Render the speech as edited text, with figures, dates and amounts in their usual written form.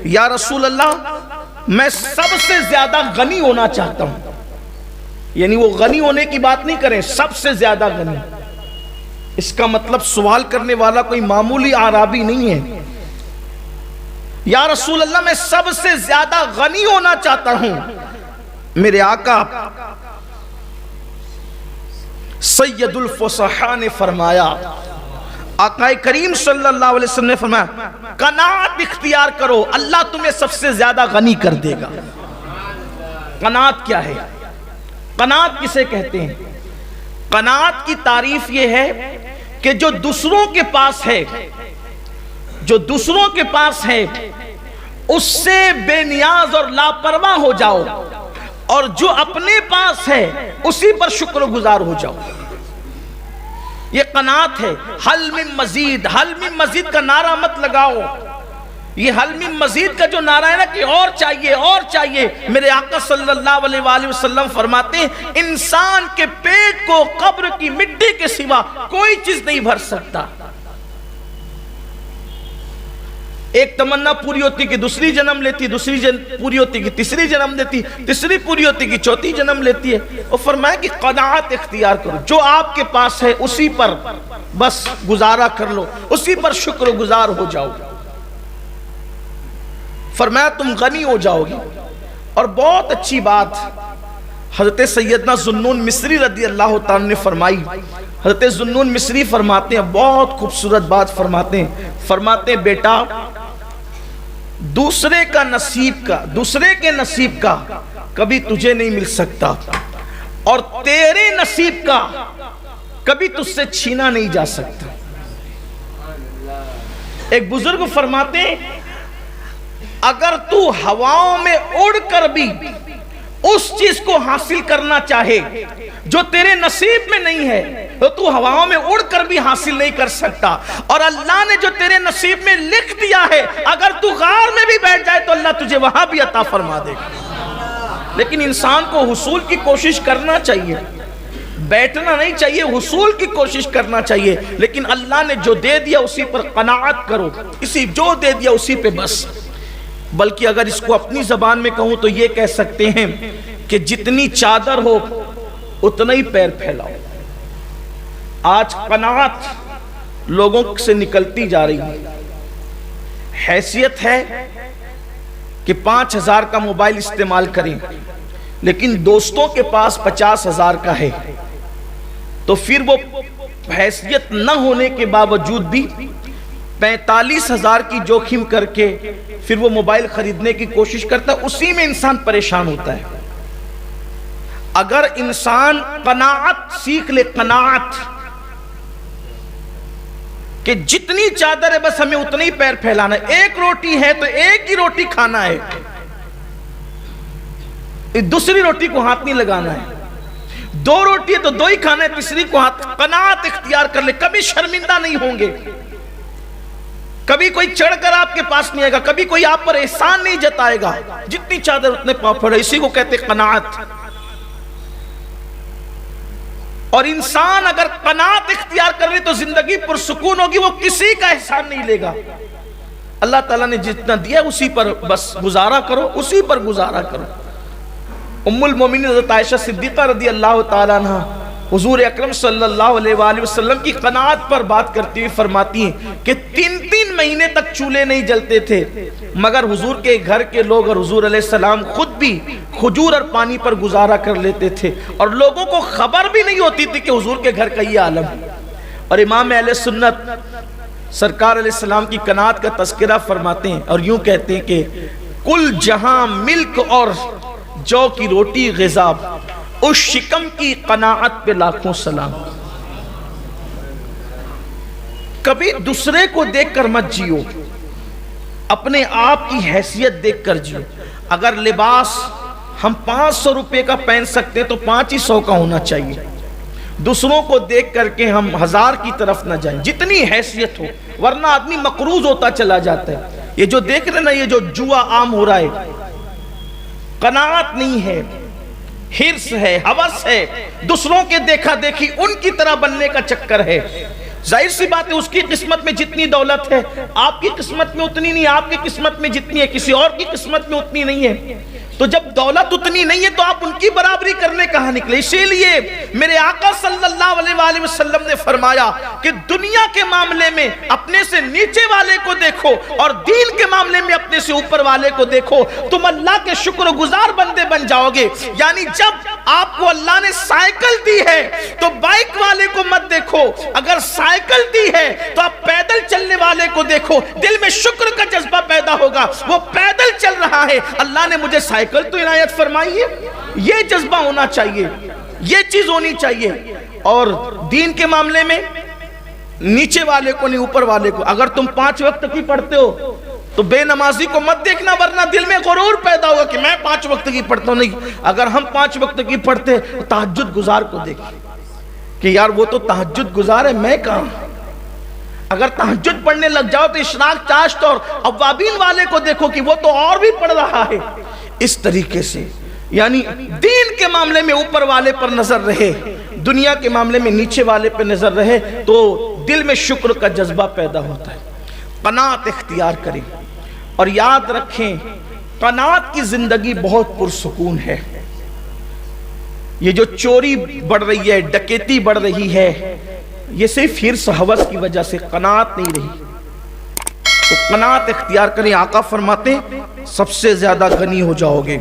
یا رسول اللہ میں سب سے زیادہ غنی ہونا چاہتا ہوں. یعنی وہ غنی ہونے کی بات نہیں کریں، سب سے زیادہ غنی. اس کا مطلب سوال کرنے والا کوئی معمولی اعرابی نہیں ہے. یا رسول اللہ میں سب سے زیادہ غنی ہونا چاہتا ہوں. میرے آقا سید الفصحاء نے فرمایا، آقا کریم صلی اللہ علیہ وسلم نے فرمایا قناعت اختیار کرو، اللہ تمہیں سب سے زیادہ غنی کر دے گا. قناعت کیا ہے؟ قناعت کسے کہتے ہیں؟ قناعت کی تعریف یہ ہے کہ جو دوسروں کے پاس ہے، جو دوسروں کے پاس ہے اس سے بے نیاز اور لاپرواہ ہو جاؤ، اور جو اپنے پاس ہے اسی پر شکر گزار ہو جاؤ. یہ قناعت ہے. حل من مزید، حل من مزید کا نعرہ مت لگاؤ. یہ حل من مزید کا جو نعرہ ہے نا کہ اور چاہیے اور چاہیے، میرے آقا صلی اللہ علیہ وآلہ وسلم فرماتے ہیں انسان کے پیٹ کو قبر کی مٹی کے سوا کوئی چیز نہیں بھر سکتا. ایک تمنا پوری ہوتی کہ دوسری جنم لیتی، دوسری پوری ہوتی کہ تیسری جنم لیتی، تیسری پوری ہوتی کہ چوتھی جنم لیتی ہے. اور فرمایا کہ قناعت اختیار کرو، جو آپ کے پاس ہے اسی پر بس گزارا کر لو، اسی پر شکر گزار ہو جاؤ. فرمایا تم غنی ہو جاؤ گی. اور بہت اچھی بات حضرت سیدنا ذوالنون مصری رضی اللہ تعالیٰ نے فرمائی. حضرت ذوالنون مصری فرماتے ہیں، بہت خوبصورت بات فرماتے ہیں بیٹا دوسرے کا نصیب کا، دوسرے کے نصیب کا کبھی تجھے نہیں مل سکتا، اور تیرے نصیب کا کبھی تجھ سے چھینا نہیں جا سکتا. ایک بزرگ فرماتے ہیں اگر تو ہواؤں میں اڑ کر بھی اس چیز کو حاصل کرنا چاہے جو تیرے نصیب میں نہیں ہے تو ہواؤں میں اڑ کر بھی حاصل نہیں کر سکتا. اور اللہ نے جو تیرے نصیب میں لکھ دیا ہے اگر تو غار میں بھی بیٹھ جائے تو اللہ تجھے وہاں بھی عطا فرما دے گا. لیکن انسان کو حصول کی کوشش کرنا چاہیے، بیٹھنا نہیں چاہیے، حصول کی کوشش کرنا چاہیے. لیکن اللہ نے جو دے دیا اسی پر قناعت کرو، اسی جو دے دیا اسی پہ بس. بلکہ اگر اس کو اپنی زبان میں کہوں تو یہ کہہ سکتے ہیں کہ جتنی چادر ہو اتنا ہی پیر پھیلاؤ. آج قناعت لوگوں سے نکلتی جا رہی ہے. حیثیت ہے کہ 5,000 کا موبائل استعمال کریں، لیکن دوستوں کے پاس 50,000 کا ہے، تو پھر وہ حیثیت نہ ہونے کے باوجود بھی 45,000 کی جوخم کر کے پھر وہ موبائل خریدنے کی کوشش کرتا ہے. اسی میں انسان پریشان ہوتا ہے. اگر انسان قناعت سیکھ لے، قناعت کہ جتنی چادر ہے بس ہمیں اتنی پیر پھیلانا ہے، ایک روٹی ہے تو ایک ہی روٹی کھانا ہے، دوسری روٹی کو ہاتھ نہیں لگانا ہے. 2 روٹی ہے تو 2 ہی کھانا ہے، تیسری کو ہاتھ. قناعت اختیار کر لے، کبھی شرمندہ نہیں ہوں گے. کبھی کوئی چڑھ کر آپ کے پاس نہیں آئے گا، کبھی کوئی آپ پر احسان نہیں جتائے گا. جتنی چادر اتنے پاؤں پھڑے، اسی کو کہتے قناعت. اور انسان اگر قناعت اختیار کر لے تو زندگی پرسکون ہوگی، وہ کسی کا احسان نہیں لے گا. اللہ تعالیٰ نے جتنا دیا اسی پر بس گزارا کرو، اسی پر گزارا کرو. ام المومنین حضرت عائشہ صدیقہ رضی اللہ تعالیٰ عنہ حضور اکرم صلی اللہ علیہ وآلہ وسلم کی قناعت پر بات کرتی ہوئی فرماتی ہیں کہ 3 مہینے تک چولہے نہیں جلتے تھے، مگر حضور کے گھر کے لوگ اور حضور علیہ السلام خود بھی کھجور اور پانی پر گزارا کر لیتے تھے، اور لوگوں کو خبر بھی نہیں ہوتی تھی کہ حضور کے گھر کا یہ عالم ہے. اور امام اہل سنت سرکار علیہ السلام کی قناعت کا تذکرہ فرماتے ہیں اور یوں کہتے ہیں کہ کل جہاں ملک اور جو کی روٹی غذا، اس شکم کی قناعت پہ لاکھوں سلام. کبھی دوسرے کو دیکھ کر مت جیو، اپنے آپ کی حیثیت دیکھ کر جیو. اگر لباس ہم 500 روپے کا پہن سکتے ہیں تو 500 کا ہونا چاہیے. دوسروں کو دیکھ کر کے ہم 1000 کی طرف نہ جائیں، جتنی حیثیت ہو، ورنہ آدمی مقروض ہوتا چلا جاتا ہے. یہ جو دیکھ رہے نا، یہ جو جوا عام ہو رہا ہے، قناعت نہیں ہے، حرص ہے، ہوس ہے، دوسروں کے دیکھا دیکھی ان کی طرح بننے کا چکر ہے. ظاہر سی بات ہے اس کی قسمت میں جتنی دولت ہے آپ کی قسمت میں اتنی نہیں، آپ کی قسمت میں جتنی ہے کسی اور کی قسمت میں اتنی نہیں ہے. تو جب دولت اتنی نہیں ہے تو آپ ان کی برابری کرنے کہاں نکلے؟ اسی لیے میرے آقا صلی اللہ علیہ وآلہ وسلم نے فرمایا کہ دنیا کے معاملے میں اپنے سے نیچے والے کو دیکھو اور دین کے معاملے میں اپنے سے اوپر والے کو دیکھو، تم اللہ کے شکر گزار بندے بن جاؤ گے. یعنی جب آپ کو اللہ نے سائیکل دی ہے تو بائک والے کو مت دیکھو، اگر سائیکل دی ہے تو آپ پیدل چلنے والے کو دیکھو، دل میں شکر کا جذبہ پیدا ہوگا. وہ پیدل چل رہا ہے، اللہ نے مجھے سائیکل تو عنایت فرمائی ہے، یہ جذبہ ہونا چاہیے، یہ چیز ہونی چاہیے. اور دین کے معاملے میں نیچے والے کو نہیں اوپر والے کو. اگر تم 5 وقت کی پڑھتے ہو تو بے نمازی کو مت دیکھنا، ورنہ دل میں غرور پیدا ہوگا کہ میں 5 وقت کی پڑھتا ہوں. نہیں، اگر ہم 5 وقت کی پڑھتے تو تہجد گزار کو دیکھیں کہ یار وہ تو تہجد گزار ہے، میں کہاں. اگر تہجد پڑھنے لگ جاؤ تو اشراق چاشت اور اوابین والے کو دیکھو کہ وہ تو اور بھی پڑھ رہا ہے. اس طریقے سے یعنی دین کے معاملے میں اوپر والے پر نظر رہے، دنیا کے معاملے میں نیچے والے پر نظر رہے تو دل میں شکر کا جذبہ پیدا ہوتا ہے. قناعت اختیار کریں اور یاد رکھیں قناعت کی زندگی بہت پرسکون ہے. یہ جو چوری بڑھ رہی ہے، ڈکیتی بڑھ رہی ہے، یہ صرف حرص ہوس کی وجہ سے، قناعت نہیں رہی. تو قناعت اختیار کریں. آقا فرماتے ہیں سب سے زیادہ غنی ہو جاؤ گے